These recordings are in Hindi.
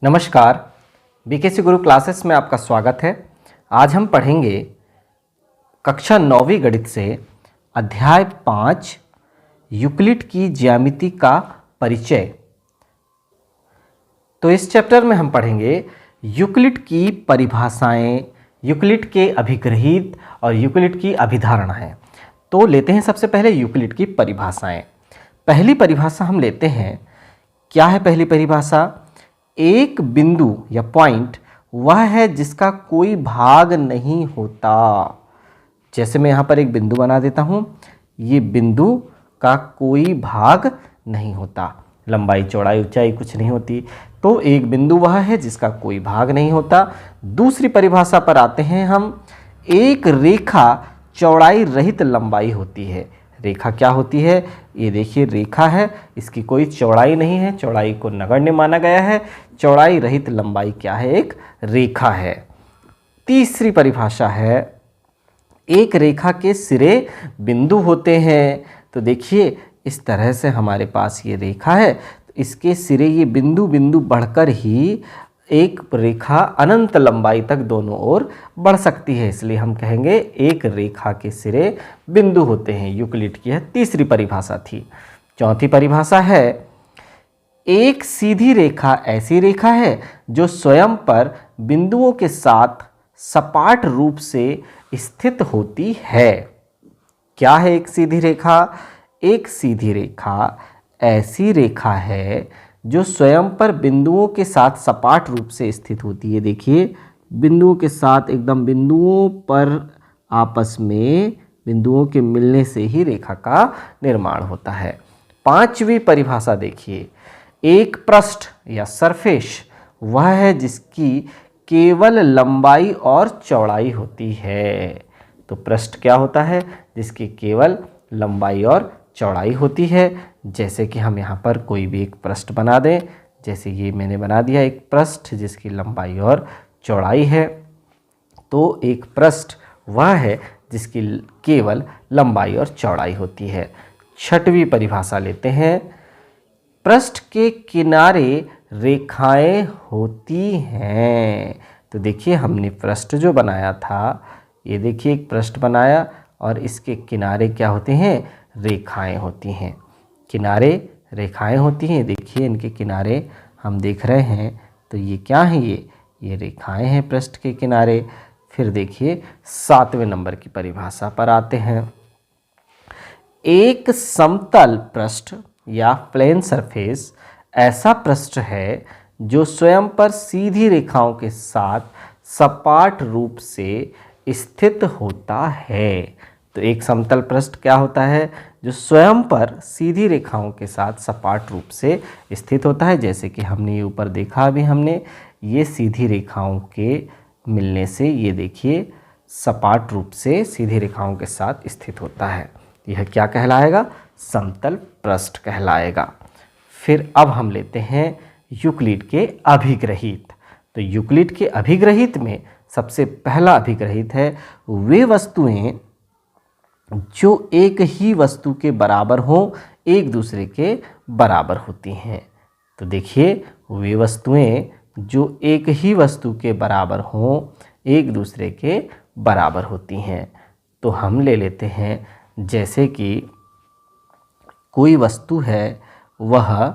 नमस्कार, बीकेसी गुरु क्लासेस में आपका स्वागत है। आज हम पढ़ेंगे कक्षा 9वीं गणित से अध्याय 5 यूक्लिड की ज्यामिति का परिचय। तो इस चैप्टर में हम पढ़ेंगे यूक्लिड की परिभाषाएं, यूक्लिड के अभिग्रहित और यूक्लिड की अभिधारणाएं। तो लेते हैं सबसे पहले यूक्लिड की परिभाषाएं। पहली परिभाषा हम लेते हैं। क्या है पहली परिभाषा? एक बिंदु या पॉइंट वह है जिसका कोई भाग नहीं होता। जैसे मैं यहाँ पर एक बिंदु बना देता हूँ, ये बिंदु का कोई भाग नहीं होता, लंबाई चौड़ाई ऊंचाई कुछ नहीं होती। तो एक बिंदु वह है जिसका कोई भाग नहीं होता। दूसरी परिभाषा पर आते हैं हम। एक रेखा चौड़ाई रहित लंबाई होती है। रेखा क्या होती है? ये देखिए रेखा है, इसकी कोई चौड़ाई नहीं है, चौड़ाई को नगण्य माना गया है। चौड़ाई रहित लंबाई क्या है? एक रेखा है। तीसरी परिभाषा है, एक रेखा के सिरे बिंदु होते हैं। तो देखिए इस तरह से हमारे पास ये रेखा है, इसके सिरे ये बिंदु बिंदु बढ़कर ही एक रेखा अनंत लंबाई तक दोनों ओर बढ़ सकती है, इसलिए हम कहेंगे एक रेखा के सिरे बिंदु होते हैं। यूक्लिड की यह तीसरी परिभाषा थी। चौथी परिभाषा है, एक सीधी रेखा ऐसी रेखा है जो स्वयं पर बिंदुओं के साथ सपाट रूप से स्थित होती है। क्या है एक सीधी रेखा? एक सीधी रेखा ऐसी रेखा है जो स्वयं पर बिंदुओं के साथ सपाट रूप से स्थित होती है। देखिए बिंदुओं के साथ एकदम बिंदुओं पर आपस में बिंदुओं के मिलने से ही रेखा का निर्माण होता है। पांचवी परिभाषा देखिए, एक पृष्ठ या सरफेस वह है जिसकी केवल लंबाई और चौड़ाई होती है। तो पृष्ठ क्या होता है? जिसकी केवल लंबाई और चौड़ाई होती है। जैसे कि हम यहाँ पर कोई भी एक पृष्ठ बना दें, जैसे ये मैंने बना दिया एक पृष्ठ जिसकी लंबाई और चौड़ाई है। तो एक पृष्ठ वह है जिसकी केवल लंबाई और चौड़ाई होती है। छठवीं परिभाषा लेते हैं, पृष्ठ के किनारे रेखाएं होती हैं। तो देखिए हमने पृष्ठ जो बनाया था, ये देखिए एक पृष्ठ बनाया और इसके किनारे क्या होते हैं? रेखाएं होती हैं। किनारे रेखाएं होती हैं। देखिए इनके किनारे हम देख रहे हैं, तो ये क्या हैं? ये रेखाएं हैं पृष्ठ के किनारे। फिर देखिए 7वें नंबर की परिभाषा पर आते हैं। एक समतल पृष्ठ या प्लेन सरफेस ऐसा पृष्ठ है जो स्वयं पर सीधी रेखाओं के साथ सपाट रूप से स्थित होता है। तो एक समतल पृष्ठ क्या होता है? जो स्वयं पर सीधी रेखाओं के साथ सपाट रूप से स्थित होता है। जैसे कि हमने ये ऊपर देखा, अभी हमने ये सीधी रेखाओं के मिलने से ये देखिए सपाट रूप से सीधी रेखाओं के साथ स्थित होता है। यह क्या कहलाएगा? समतल पृष्ठ कहलाएगा। फिर अब हम लेते हैं यूक्लिड के अभिग्रहित। तो यूक्लिड के अभिग्रहित में सबसे पहला अभिग्रहित है, वे वस्तुएं जो एक ही वस्तु के बराबर हों एक दूसरे के बराबर होती हैं। तो देखिए वे वस्तुएं जो एक ही वस्तु के बराबर हों एक दूसरे के बराबर होती हैं। तो हम ले लेते हैं, जैसे कि कोई वस्तु है, वह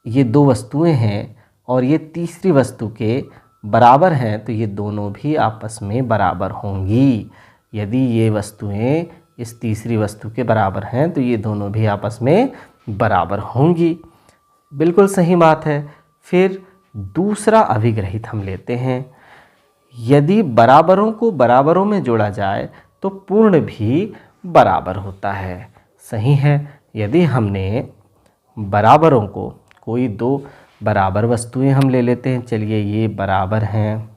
ये दो वस्तुएं हैं और ये तीसरी वस्तु के बराबर हैं, तो ये दोनों भी आपस में बराबर होंगी। यदि ये वस्तुएं इस तीसरी वस्तु के बराबर हैं तो ये दोनों भी आपस में बराबर होंगी। बिल्कुल सही बात है। फिर दूसरा अभिग्रहित हम लेते हैं, यदि बराबरों को बराबरों में जोड़ा जाए तो पूर्ण भी बराबर होता है। सही है। यदि हमने बराबरों को, कोई दो बराबर वस्तुएं हम ले लेते हैं, चलिए ये बराबर हैं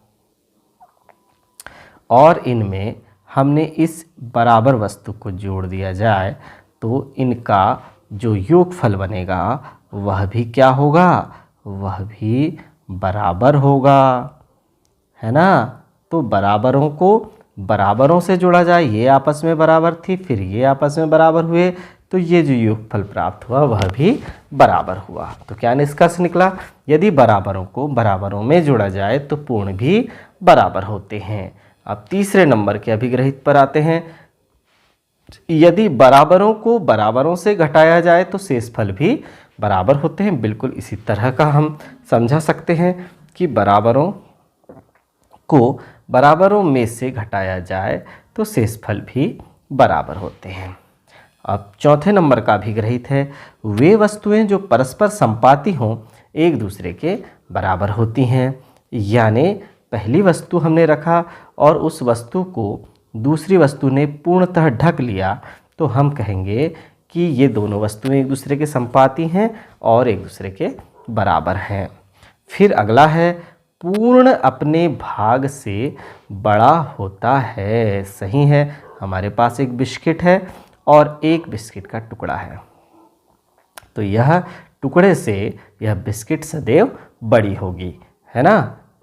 और इनमें हमने इस बराबर वस्तु को जोड़ दिया जाए तो इनका जो योगफल बनेगा वह भी क्या होगा? वह भी बराबर होगा, है ना। तो बराबरों को बराबरों से जोड़ा जाए, ये आपस में बराबर थी, फिर ये आपस में बराबर हुए, तो ये जो योगफल प्राप्त हुआ वह भी बराबर हुआ। तो क्या निष्कर्ष निकला? यदि बराबरों को बराबरों में जोड़ा जाए तो पूर्ण भी बराबर होते हैं। अब तीसरे नंबर के अभिग्रहित पर आते हैं। यदि बराबरों को बराबरों से घटाया जाए तो शेषफल भी बराबर होते हैं। बिल्कुल इसी तरह का हम समझा सकते हैं कि बराबरों को बराबरों में से घटाया जाए तो शेषफल भी बराबर होते हैं। अब चौथे नंबर का अभिग्रहित है, वे वस्तुएं जो परस्पर संपाती हों एक दूसरे के बराबर होती हैं। यानी पहली वस्तु हमने रखा और उस वस्तु को दूसरी वस्तु ने पूर्णतः ढक लिया तो हम कहेंगे कि ये दोनों वस्तुएं एक दूसरे के संपाती हैं और एक दूसरे के बराबर हैं। फिर अगला है, पूर्ण अपने भाग से बड़ा होता है। सही है, हमारे पास एक बिस्किट है और एक बिस्किट का टुकड़ा है, तो यह टुकड़े से यह बिस्किट सदैव बड़ी होगी, है ना।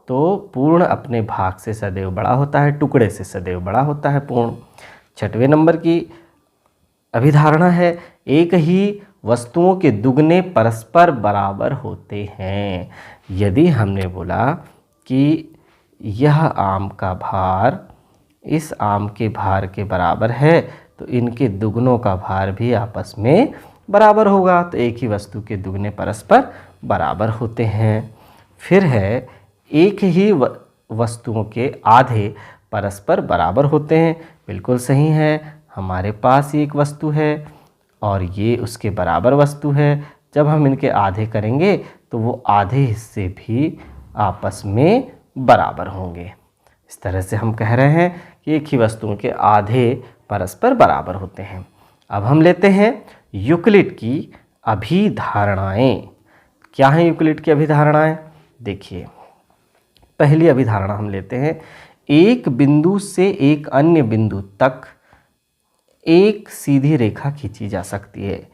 तो पूर्ण अपने भाग से सदैव बड़ा होता है, टुकड़े से सदैव बड़ा होता है पूर्ण। छठवें नंबर की अभिधारणा है, एक ही वस्तुओं के दुगने परस्पर बराबर होते हैं। यदि हमने बोला कि यह आम का भार इस आम के भार के बराबर है तो इनके दुगनों का भार भी आपस में बराबर होगा। तो एक ही वस्तु के दुगने परस्पर बराबर होते हैं। फिर है, एक ही वस्तुओं के आधे परस्पर बराबर होते हैं। बिल्कुल सही है, हमारे पास एक वस्तु है और ये उसके बराबर वस्तु है। जब हम इनके आधे करेंगे तो वो आधे हिस्से भी आपस में बराबर होंगे। इस तरह से हम कह रहे हैं कि एक ही वस्तुओं के आधे परस्पर बराबर होते हैं। अब हम लेते हैं यूक्लिड की अभिधारणाएं। क्या हैं यूक्लिड की अभिधारणाएं? देखिए, पहली अभिधारणा हम लेते हैं, एक बिंदु से एक अन्य बिंदु तक एक सीधी रेखा खींची जा सकती है।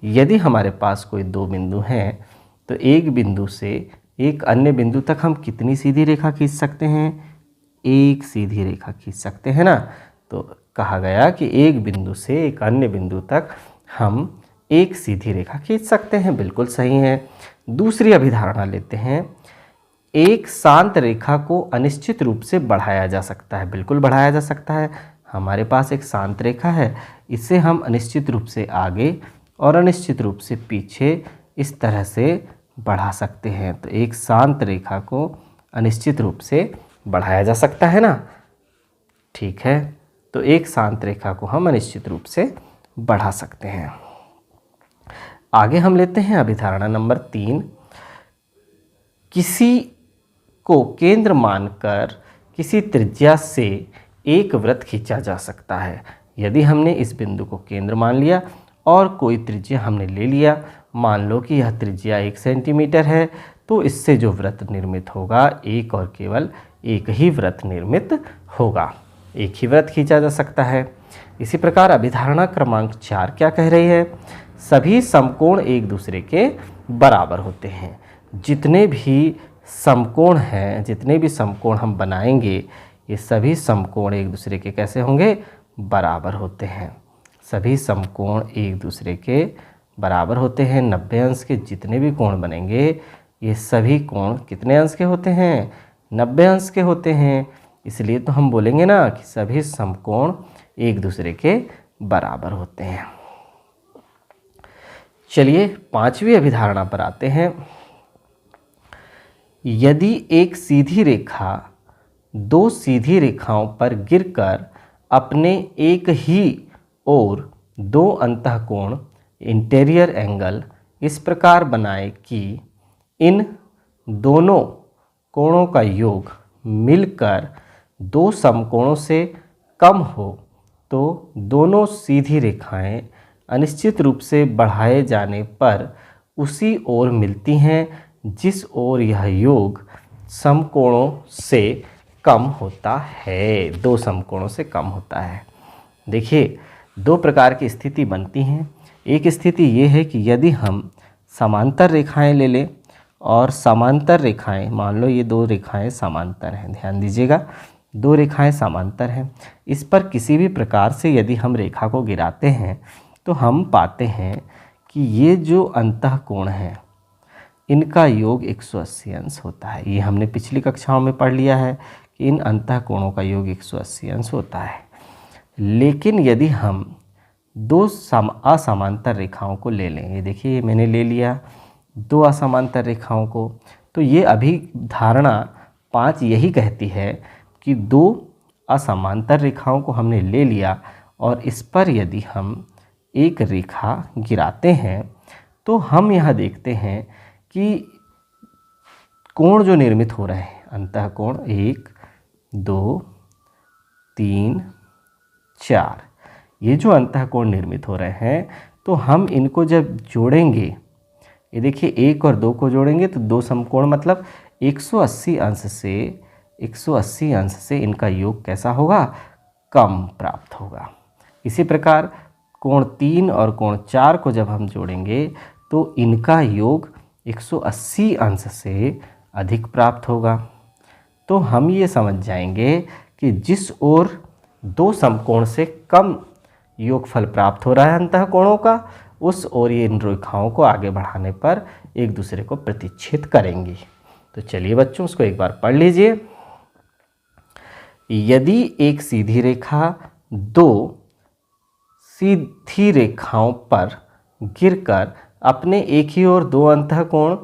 यदि हमारे पास कोई दो बिंदु हैं तो एक बिंदु से एक अन्य बिंदु तक हम कितनी सीधी रेखा खींच सकते हैं? एक सीधी रेखा खींच सकते हैं ना। तो कहा गया कि एक बिंदु से एक अन्य बिंदु तक हम एक सीधी रेखा खींच सकते हैं। बिल्कुल सही है। दूसरी अभिधारणा लेते हैं, एक शांत रेखा को अनिश्चित रूप से बढ़ाया जा सकता है। बिल्कुल बढ़ाया जा सकता है। हमारे पास एक शांत रेखा है, इसे हम अनिश्चित रूप से आगे और अनिश्चित रूप से पीछे इस तरह से बढ़ा सकते हैं। तो एक शांत रेखा को अनिश्चित रूप से बढ़ाया जा सकता है ना। ठीक है, तो एक शांत रेखा को हम अनिश्चित रूप से बढ़ा सकते हैं। आगे हम लेते हैं अभिधारणा नंबर 3, किसी को केंद्र मानकर किसी त्रिज्या से एक वृत्त खींचा जा सकता है। यदि हमने इस बिंदु को केंद्र मान लिया और कोई त्रिज्या हमने ले लिया, मान लो कि यह त्रिज्या 1 सेंटीमीटर है, तो इससे जो वृत्त निर्मित होगा एक और केवल एक ही वृत्त निर्मित होगा। एक ही वृत्त खींचा जा सकता है। इसी प्रकार अभिधारणा क्रमांक 4 क्या कह रही है? सभी समकोण एक दूसरे के बराबर होते हैं। जितने भी समकोण हैं, जितने भी समकोण हम बनाएंगे, ये सभी समकोण एक दूसरे के कैसे होंगे? बराबर होते हैं। सभी समकोण एक दूसरे के बराबर होते हैं। 90 अंश के जितने भी कोण बनेंगे ये सभी कोण कितने अंश के होते हैं? 90 अंश के होते हैं। इसलिए तो हम बोलेंगे ना कि सभी समकोण एक दूसरे के बराबर होते हैं। चलिए 5वीं अभिधारणा पर आते हैं। यदि एक सीधी रेखा दो सीधी रेखाओं पर गिरकर अपने एक ही ओर दो अंतःकोण इंटीरियर एंगल इस प्रकार बनाए कि इन दोनों कोणों का योग मिलकर दो समकोणों से कम हो, तो दोनों सीधी रेखाएं अनिश्चित रूप से बढ़ाए जाने पर उसी ओर मिलती हैं जिस ओर यह योग समकोणों से कम होता है। दो समकोणों से कम होता है। देखिए, दो प्रकार की स्थिति बनती हैं। एक स्थिति ये है कि यदि हम समांतर रेखाएं ले लें और समांतर रेखाएं, मान लो ये दो रेखाएं समांतर हैं, ध्यान दीजिएगा, दो रेखाएं समांतर हैं, इस पर किसी भी प्रकार से यदि हम रेखा को गिराते हैं तो हम पाते हैं कि ये जो अंतःकोण है इनका योग 180 अंश होता है। ये हमने पिछली कक्षाओं में पढ़ लिया है कि इन अंतःकोणों का योग 180 अंश होता है। लेकिन यदि हम दो असमांतर रेखाओं को ले लें, ये देखिए ये मैंने ले लिया दो असमांतर रेखाओं को, तो ये अभिधारणा 5 यही कहती है कि दो असमांतर रेखाओं को हमने ले लिया और इस पर यदि हम एक रेखा गिराते हैं तो हम यहाँ देखते हैं कि कोण जो निर्मित हो रहे हैं अंतःकोण 1 2 3 4, ये जो अंतःकोण निर्मित हो रहे हैं तो हम इनको जब जोड़ेंगे, ये देखिए 1 और 2 को जोड़ेंगे तो दो समकोण मतलब 180 अंश से इनका योग कैसा होगा, कम प्राप्त होगा। इसी प्रकार कोण 3 और कोण 4 को जब हम जोड़ेंगे तो इनका योग 180 अंश से अधिक प्राप्त होगा। तो हम ये समझ जाएंगे कि जिस ओर दो समकोण से कम योगफल प्राप्त हो रहा है अंतःकोणों का, उस ओर ये इन रेखाओं को आगे बढ़ाने पर एक दूसरे को प्रतिच्छेद करेंगी। तो चलिए बच्चों उसको एक बार पढ़ लीजिए। यदि एक सीधी रेखा दो सीधी रेखाओं पर गिरकर अपने एक ही ओर दो अंतःकोण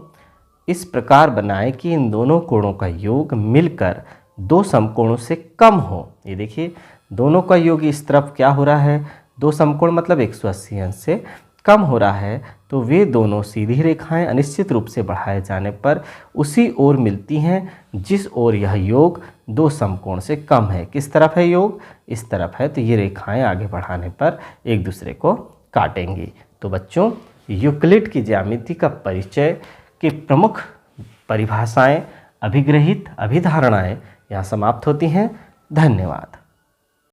इस प्रकार बनाए कि इन दोनों कोणों का योग मिलकर दो समकोणों से कम हो। ये देखिए दोनों का योग इस तरफ क्या हो रहा है, दो समकोण मतलब 180 अंश से कम हो रहा है, तो वे दोनों सीधी रेखाएं अनिश्चित रूप से बढ़ाए जाने पर उसी ओर मिलती हैं जिस ओर यह योग दो समकोण से कम है। किस तरफ है योग, इस तरफ है, तो ये रेखाएं आगे बढ़ाने पर एक दूसरे को काटेंगी। तो बच्चों यूक्लिड की ज्यामिति का परिचय की प्रमुख परिभाषाएं, अभिग्रहित अभिधारणाएं यहाँ समाप्त होती हैं। धन्यवाद।